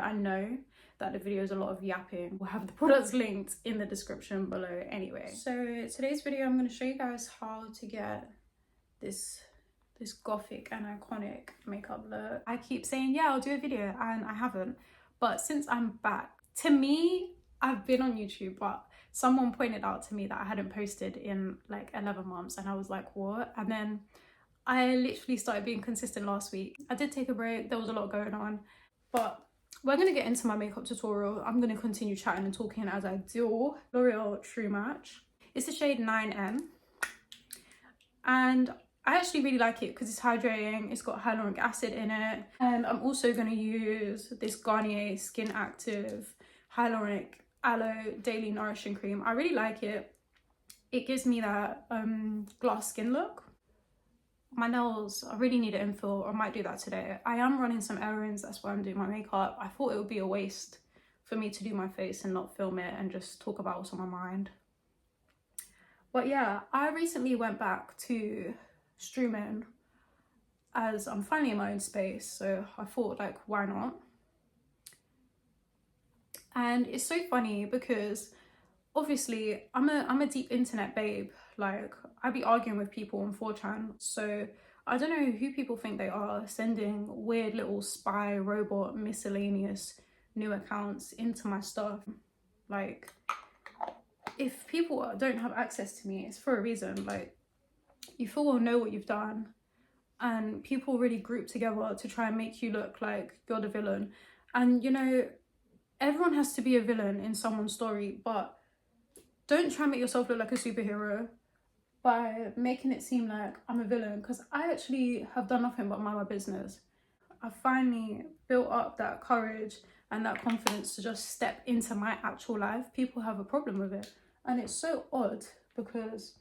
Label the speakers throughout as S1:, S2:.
S1: I know that the video is a lot of yapping. We'll have the products linked in the description below anyway. So today's video, I'm going to show you guys how to get this gothic and iconic makeup look. I keep saying, yeah, I'll do a video, and I haven't. But since I'm back, to me, I've been on YouTube, but someone pointed out to me that I hadn't posted in like 11 months, and I was like, what? And then I literally started being consistent last week. I did take a break, there was a lot going on, but we're gonna get into my makeup tutorial. I'm gonna continue chatting and talking as I do. L'Oreal True Match. It's the shade 9N. And I actually really like it because it's hydrating, it's got hyaluronic acid in it. And I'm also going to use this Garnier Skin Active Hyaluronic Aloe Daily Nourishing Cream. I really like it. It gives me that glass skin look. My nails, I really need an infill. I might do that today. I am running some errands, that's why I'm doing my makeup. I thought it would be a waste for me to do my face and not film it and just talk about what's on my mind. But yeah, I recently went back to streaming as I'm finally in my own space, so I thought, like, why not? And it's so funny because obviously I'm a deep internet babe. Like, I be arguing with people on 4chan, so I don't know who people think they are, sending weird little spy robot miscellaneous new accounts into my stuff. Like, if people don't have access to me, it's for a reason. Like, you full well know what you've done, and people really group together to try and make you look like you're the villain. And you know, everyone has to be a villain in someone's story, but don't try and make yourself look like a superhero by making it seem like I'm a villain, because I actually have done nothing but mind my business. I finally built up that courage and that confidence to just step into my actual life. People have a problem with it, and it's so odd because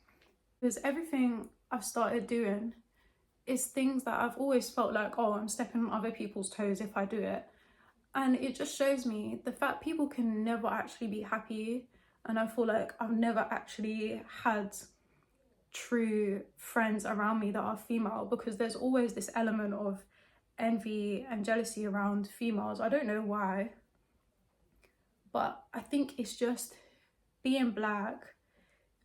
S1: everything I've started doing is things that I've always felt like, oh, I'm stepping on other people's toes if I do it. And it just shows me the fact people can never actually be happy. And I feel like I've never actually had true friends around me that are female, because there's always this element of envy and jealousy around females. I don't know why, but I think it's just being black,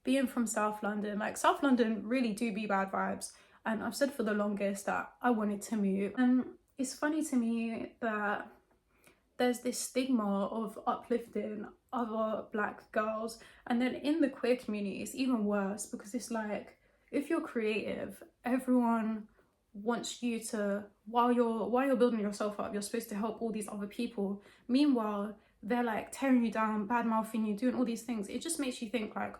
S1: being from South London. Like, South London really do be bad vibes, and I've said for the longest that I wanted to move. And it's funny to me that there's this stigma of uplifting other black girls, and then in the queer community it's even worse, because it's like, if you're creative, everyone wants you to, while you're building yourself up, you're supposed to help all these other people. Meanwhile, they're like tearing you down, bad mouthing you, doing all these things. It just makes you think, like,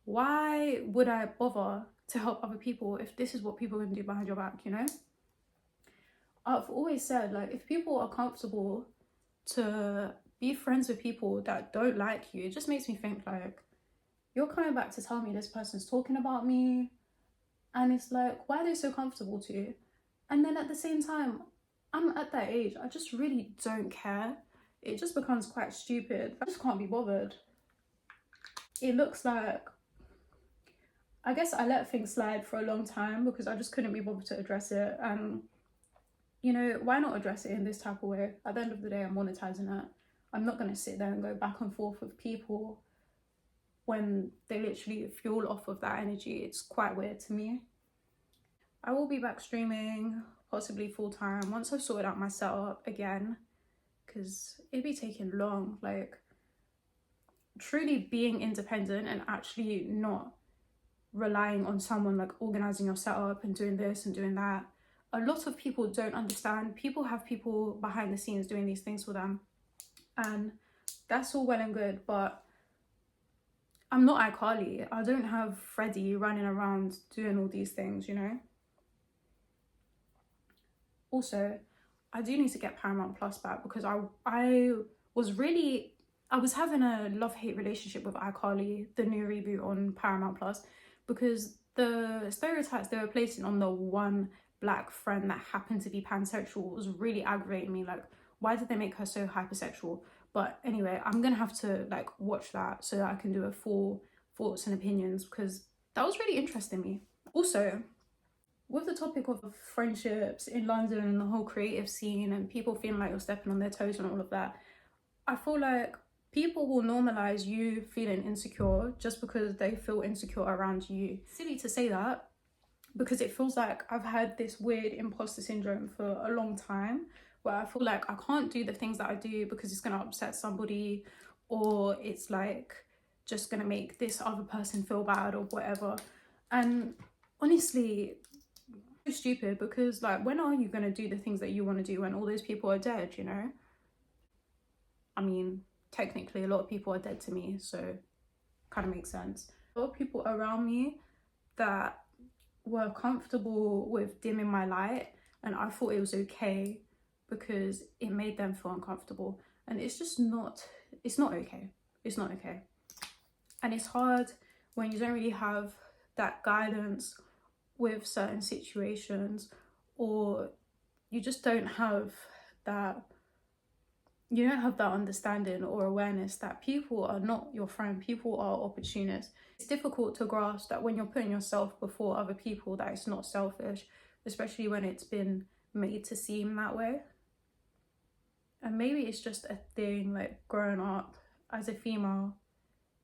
S1: why would I bother to help other people if this is what people are gonna do behind your back, you know? I've always said, like, if people are comfortable to be friends with people that don't like you, it just makes me think, like, you're coming back to tell me this person's talking about me, and it's like, why are they so comfortable to? And then at the same time, I'm at that age, I just really don't care. It just becomes quite stupid. I just can't be bothered. It looks like, I guess I let things slide for a long time because I just couldn't be bothered to address it. And you know, why not address it in this type of way? At the end of the day, I'm monetizing it. I'm not going to sit there and go back and forth with people when they literally fuel off of that energy. It's quite weird to me. I will be back streaming, possibly full time, once I've sorted out my setup again, because it'd be taking long. Like, truly being independent and actually not relying on someone, like organizing your setup and doing this and doing that. A lot of people don't understand. People have people behind the scenes doing these things for them, and that's all well and good, but I'm not iCarly. I don't have Freddie running around doing all these things, you know? Also, I do need to get Paramount Plus back, because I was having a love-hate relationship with iCarly, the new reboot on Paramount Plus, because the stereotypes they were placing on the one black friend that happened to be pansexual was really aggravating me. Like, why did they make her so hypersexual? But anyway, I'm gonna have to like watch that so that I can do a full thoughts and opinions, because that was really interesting me. Also, with the topic of friendships in London and the whole creative scene and people feeling like you're stepping on their toes and all of that, I feel like people will normalize you feeling insecure just because they feel insecure around you. Silly to say that, because it feels like I've had this weird imposter syndrome for a long time, where I feel like I can't do the things that I do because it's going to upset somebody, or it's like just going to make this other person feel bad or whatever. And honestly, it's stupid, because like, when are you going to do the things that you want to do when all those people are dead, you know? I mean, technically a lot of people are dead to me, so kind of makes sense. A lot of people around me that were comfortable with dimming my light, and I thought it was okay because it made them feel uncomfortable, and it's just not, it's not okay. It's not okay. And it's hard when you don't really have that guidance with certain situations, or you just don't have that, you don't have that understanding or awareness that people are not your friend, people are opportunists. It's difficult to grasp that when you're putting yourself before other people, that it's not selfish, especially when it's been made to seem that way. And maybe it's just a thing like growing up as a female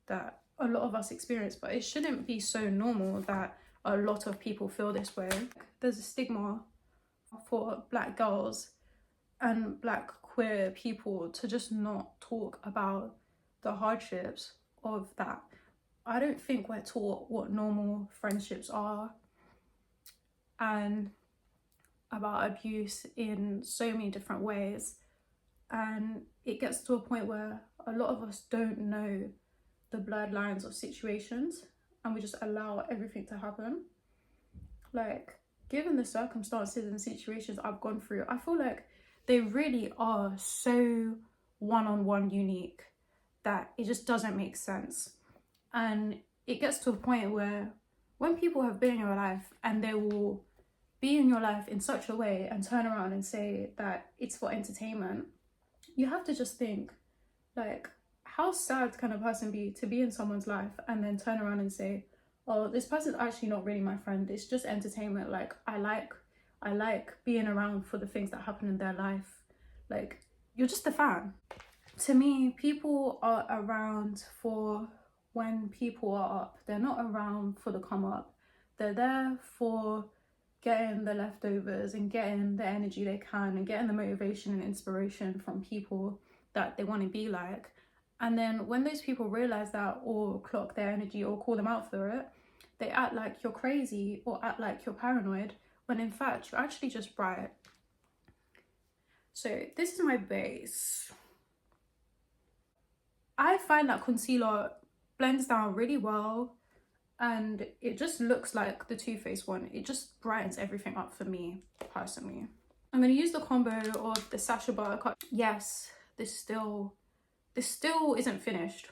S1: that a lot of us experience, but it shouldn't be so normal that a lot of people feel this way. There's a stigma for Black girls and Black queer people to just not talk about the hardships of that. I don't think we're taught what normal friendships are, and about abuse in so many different ways. And it gets to a point where a lot of us don't know the bloodlines of situations, and we just allow everything to happen. Like, given the circumstances and situations I've gone through, I feel like they really are so one-on-one unique that it just doesn't make sense. And it gets to a point where when people have been in your life and they will be in your life in such a way and turn around and say that it's for entertainment, you have to just think, like, how sad can a person be to be in someone's life and then turn around and say, oh, this person's actually not really my friend, it's just entertainment. Like, I like being around for the things that happen in their life. Like, you're just a fan. To me, people are around for when people are up. They're not around for the come up. They're there for getting the leftovers and getting the energy they can and getting the motivation and inspiration from people that they want to be like. And then when those people realize that, or clock their energy or call them out for it, they act like you're crazy or act like you're paranoid, when in fact you're actually just bright. So this is my base. I find that concealer blends down really well, and it just looks like the Too Faced one. It just brightens everything up for me personally. I'm going to use the combo of the Sacha buttercup. Yes, this still isn't finished.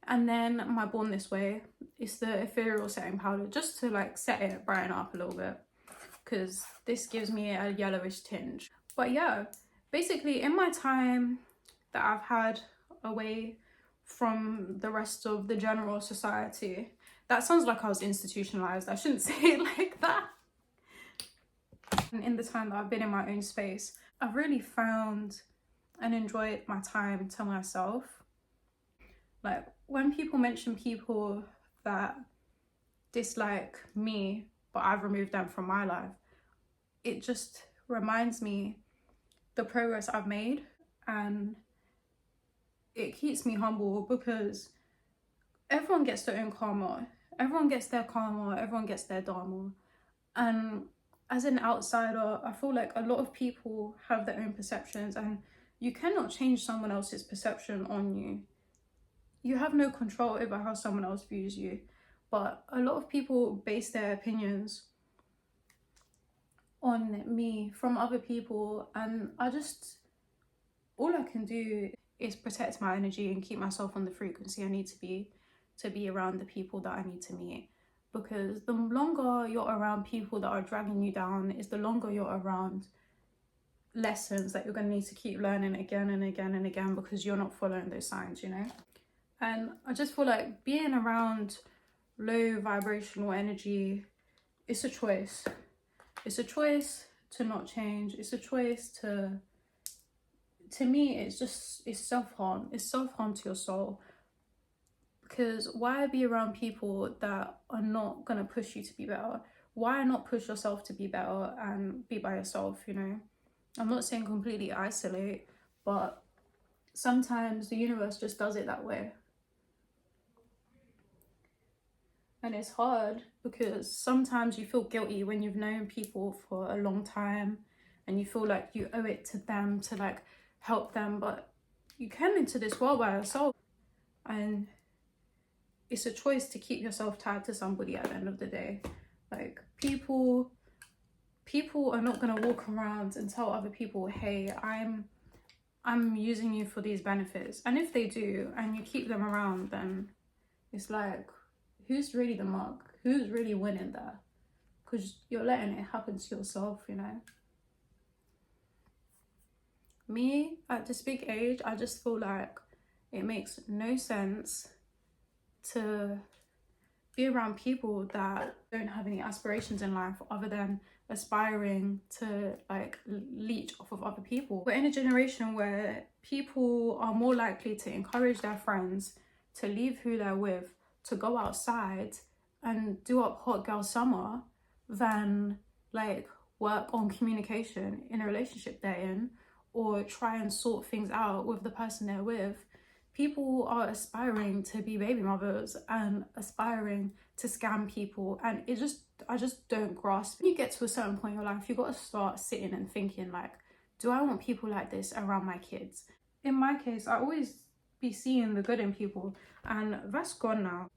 S1: And then my Born This Way is the ethereal setting powder, just to like set it, brighten up a little bit, because this gives me a yellowish tinge. But yeah, basically in my time that I've had away from the rest of the general society, that sounds like I was institutionalized, I shouldn't say it like that. And in the time that I've been in my own space, I've really found and enjoyed my time to myself. Like, when people mention people that dislike me, but I've removed them from my life, it just reminds me the progress I've made, and it keeps me humble, because everyone gets their own karma. Everyone gets their karma, everyone gets their dharma. And as an outsider, I feel like a lot of people have their own perceptions, and you cannot change someone else's perception on you. You have no control over how someone else views you. But a lot of people base their opinions on me from other people, and all I can do is protect my energy and keep myself on the frequency I need to be around the people that I need to meet. Because the longer you're around people that are dragging you down, is the longer you're around lessons that you're going to need to keep learning again and again and again, because you're not following those signs, you know. And I just feel like being around low vibrational energy, it's a choice. It's a choice to not change. It's a choice to me, it's self-harm. It's self-harm to your soul. Because why be around people that are not gonna push you to be better? Why not push yourself to be better and be by yourself, you know? I'm not saying completely isolate, but sometimes the universe just does it that way. And it's hard because sometimes you feel guilty when you've known people for a long time and you feel like you owe it to them to like help them, but you came into this world by yourself, and it's a choice to keep yourself tied to somebody at the end of the day. Like people are not going to walk around and tell other people, hey, I'm using you for these benefits. And if they do and you keep them around, then it's like, who's really the mark? Who's really winning there? Because you're letting it happen to yourself, you know. Me at this big age, I just feel like it makes no sense to be around people that don't have any aspirations in life other than aspiring to like leech off of other people. We're in a generation where people are more likely to encourage their friends to leave who they're with, to go outside and do up hot girl summer, than like work on communication in a relationship they're in, or try and sort things out with the person they're with. People are aspiring to be baby mothers and aspiring to scam people, and I just don't grasp. When you get to a certain point in your life, you got to start sitting and thinking like, do I want people like this around my kids? In my case, I always be seeing the good in people, and that's gone now.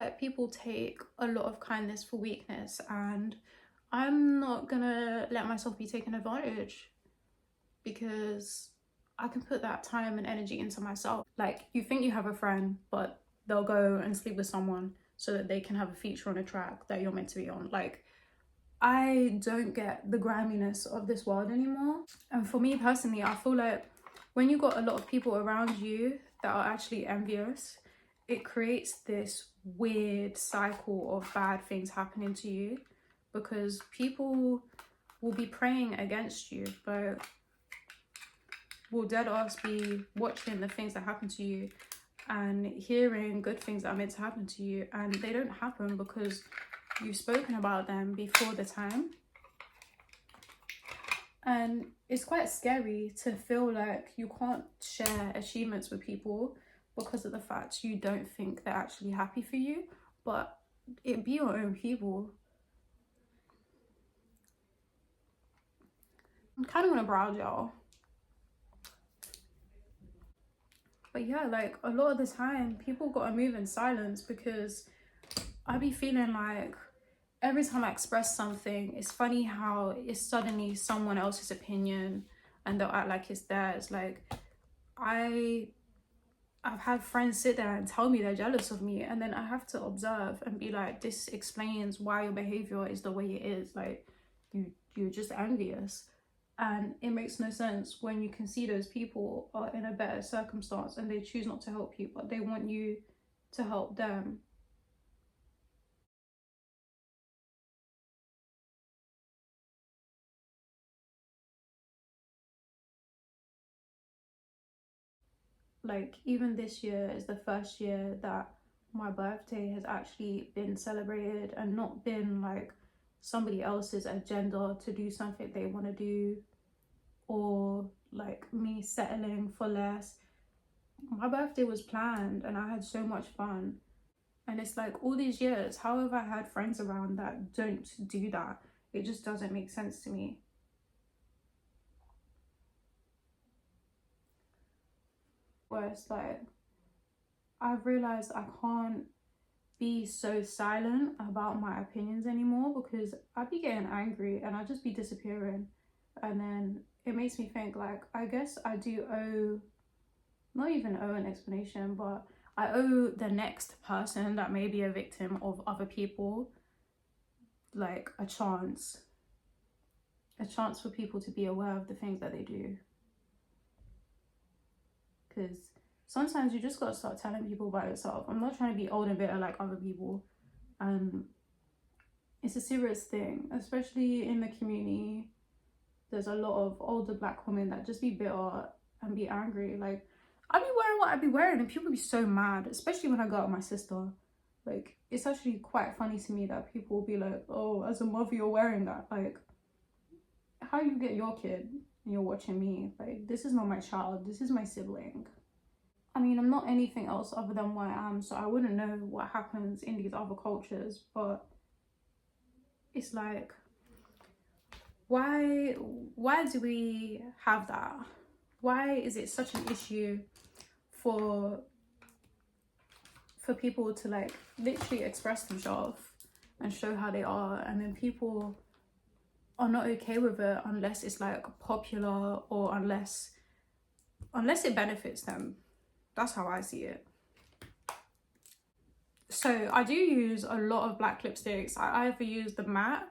S1: Like, people take a lot of kindness for weakness, and I'm not gonna let myself be taken advantage, because I can put that time and energy into myself. Like, you think you have a friend, but they'll go and sleep with someone so that they can have a feature on a track that you're meant to be on. Like, I don't get the griminess of this world anymore. And for me personally, I feel like when you got a lot of people around you that are actually envious, it creates this weird cycle of bad things happening to you, because people will be praying against you, but will dead ass be watching the things that happen to you and hearing good things that are meant to happen to you, and they don't happen because you've spoken about them before the time. And it's quite scary to feel like you can't share achievements with people because of the fact you don't think they're actually happy for you, but it be your own people. I'm kind of gonna browse, y'all. But yeah, like a lot of the time people gotta move in silence, because I be feeling like every time I express something, it's funny how it's suddenly someone else's opinion and they'll act like it's theirs. Like, I've had friends sit there and tell me they're jealous of me, and then I have to observe and be like, this explains why your behavior is the way it is. Like, you're just envious. And it makes no sense when you can see those people are in a better circumstance and they choose not to help you, but they want you to help them. Like, even this year is the first year that my birthday has actually been celebrated and not been like somebody else's agenda to do something they want to do, or like me settling for less. My birthday was planned and I had so much fun. And it's like, all these years, how have I had friends around that don't do that? It just doesn't make sense to me. Where it's like, I've realized I can't be so silent about my opinions anymore, because I'd be getting angry and I'd just be disappearing. And then it makes me think like, I guess I do owe, not even owe an explanation, but I owe the next person that may be a victim of other people like a chance for people to be aware of the things that they do. Because sometimes you just gotta start telling people about yourself. I'm not trying to be old and bitter like other people, and it's a serious thing, especially in the community. There's a lot of older black women that just be bitter and be angry. Like, I be wearing what I be wearing and people be so mad, especially when I go out with my sister. Like, it's actually quite funny to me that people will be like, oh, as a mother you're wearing that. Like, how you get your kid and you're watching me? Like, this is not my child, this is my sibling. I mean, I'm not anything else other than what I am, so I wouldn't know what happens in these other cultures, but it's like, why do we have that? Why is it such an issue for people to like literally express themselves and show how they are, and then people are not okay with it unless it's like popular or unless it benefits them? That's how I see it. So I do use a lot of black lipsticks. I either use the MAC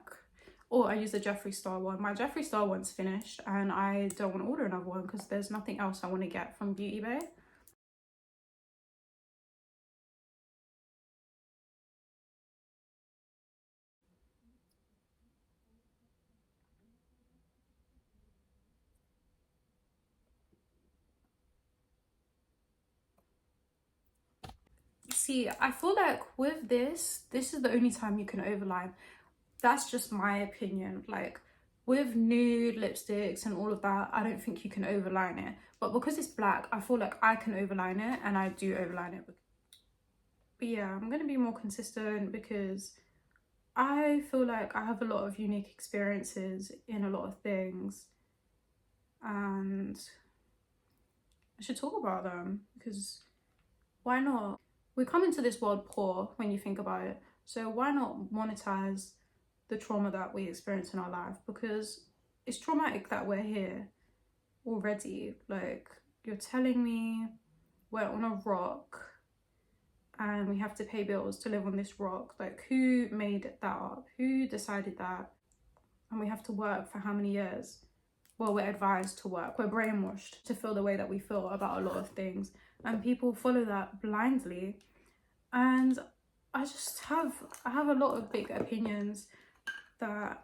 S1: or I use the Jeffree Star one. My Jeffree Star one's finished and I don't want to order another one because there's nothing else I want to get from Beauty Bay. See, I feel like with this is the only time you can overline. That's just my opinion. Like, with nude lipsticks and all of that, I don't think you can overline it. But because it's black, I feel like I can overline it, and I do overline it. But yeah, I'm going to be more consistent because I feel like I have a lot of unique experiences in a lot of things. And I should talk about them because why not? We come into this world poor when you think about it. So why not monetize the trauma that we experience in our life? Because it's traumatic that we're here already. Like, you're telling me we're on a rock and we have to pay bills to live on this rock. Like, who made that up? Who decided that? And we have to work for how many years? Well, we're advised to work. We're brainwashed to feel the way that we feel about a lot of things. And people follow that blindly. And I have a lot of big opinions that I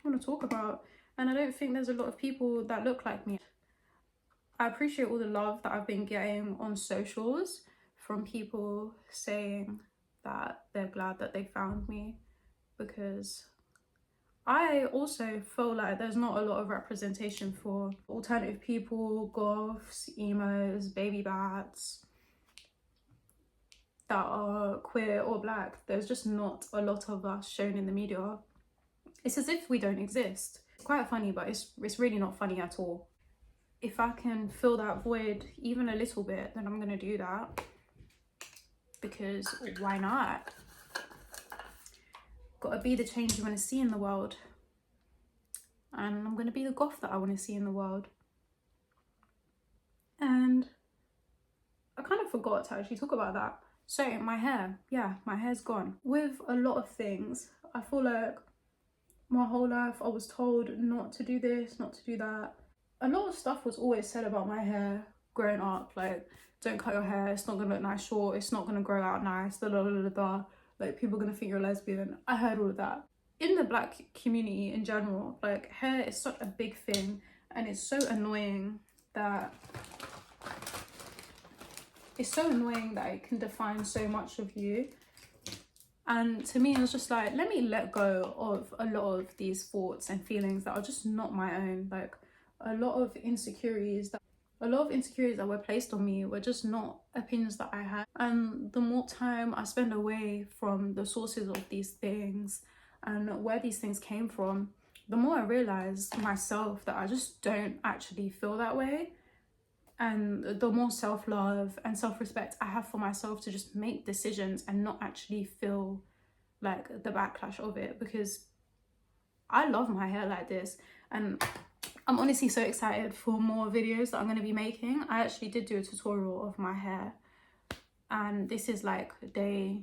S1: want to talk about. And I don't think there's a lot of people that look like me. I appreciate all the love that I've been getting on socials from people saying that they're glad that they found me, because I also feel like there's not a lot of representation for alternative people, goths, emos, baby bats that are queer or black. There's just not a lot of us shown in the media. It's as if we don't exist. It's quite funny, but it's really not funny at all. If I can fill that void even a little bit, then I'm gonna do that, because why not? Gotta be the change you want to see in the world, and I'm gonna be the goth that I want to see in the world. And I kind of forgot to actually talk about that. So my hair, yeah, my hair's gone. With a lot of things, I feel like my whole life I was told not to do this, not to do that. A lot of stuff was always said about my hair growing up, like, don't cut your hair, it's not gonna look nice short, it's not gonna grow out nice, da da da da da. Like, people are gonna think you're a lesbian. I heard all of that. In the black community in general, like, hair is such a big thing, and it's so annoying that it can define so much of you. And to me, I was just like, let me let go of a lot of these thoughts and feelings that are just not my own. Like, a lot of insecurities that were placed on me were just not opinions that I had. And the more time I spend away from the sources of these things and where these things came from, the more I realize myself that I just don't actually feel that way. And the more self-love and self-respect I have for myself to just make decisions and not actually feel like the backlash of it, because I love my hair like this. And I'm honestly so excited for more videos that I'm going to be making. I actually did do a tutorial of my hair, and this is like day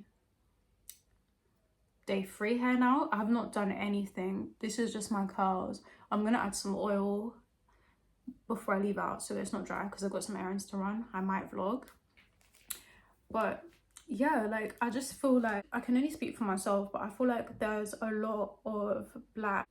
S1: 3 hair now. I've not done anything. This is just my curls. I'm going to add some oil before I leave out so it's not dry, because I've got some errands to run. I might vlog, but yeah, like I just feel like, I can only speak for myself, but I feel like there's a lot of black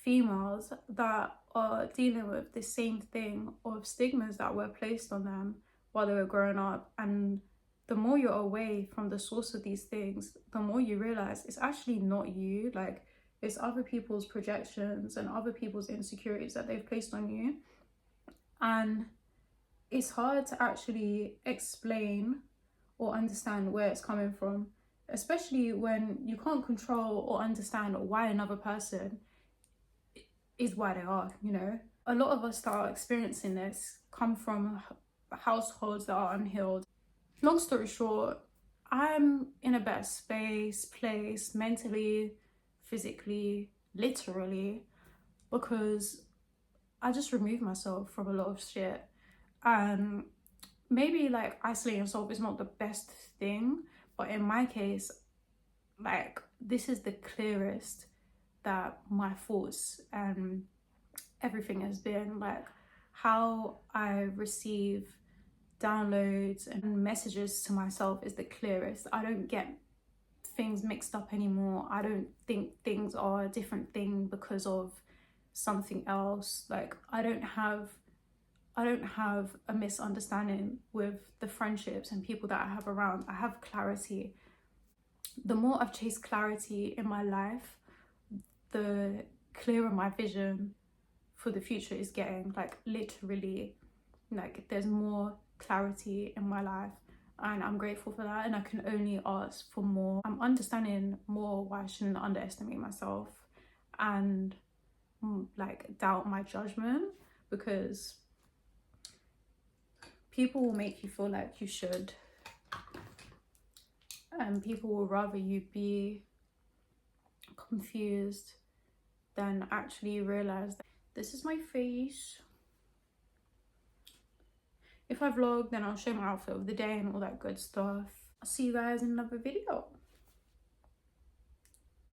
S1: females that are dealing with the same thing of stigmas that were placed on them while they were growing up. And the more you're away from the source of these things, the more you realize it's actually not you. Like, it's other people's projections and other people's insecurities that they've placed on you. And it's hard to actually explain or understand where it's coming from, especially when you can't control or understand why another person is why they are, you know? A lot of us that are experiencing this come from households that are unhealed. Long story short, I'm in a better place mentally, physically, literally, because I just removed myself from a lot of shit. And maybe like isolating yourself is not the best thing, but in my case, like, this is the clearest that my thoughts and everything has been. Like, how I receive downloads and messages to myself is the clearest. I don't get things mixed up anymore. I don't think things are a different thing because of something else. Like, I don't have a misunderstanding with the friendships and people that I have around. I have clarity. The more I've chased clarity in my life, the clearer my vision for the future is getting. Like, literally, like, there's more clarity in my life, and I'm grateful for that, and I can only ask for more. I'm understanding more why I shouldn't underestimate myself and like doubt my judgment, because people will make you feel like you should, and people will rather you be confused than actually realize that this is my face. If I vlog, then I'll show my outfit of the day and all that good stuff. I'll see you guys in another video.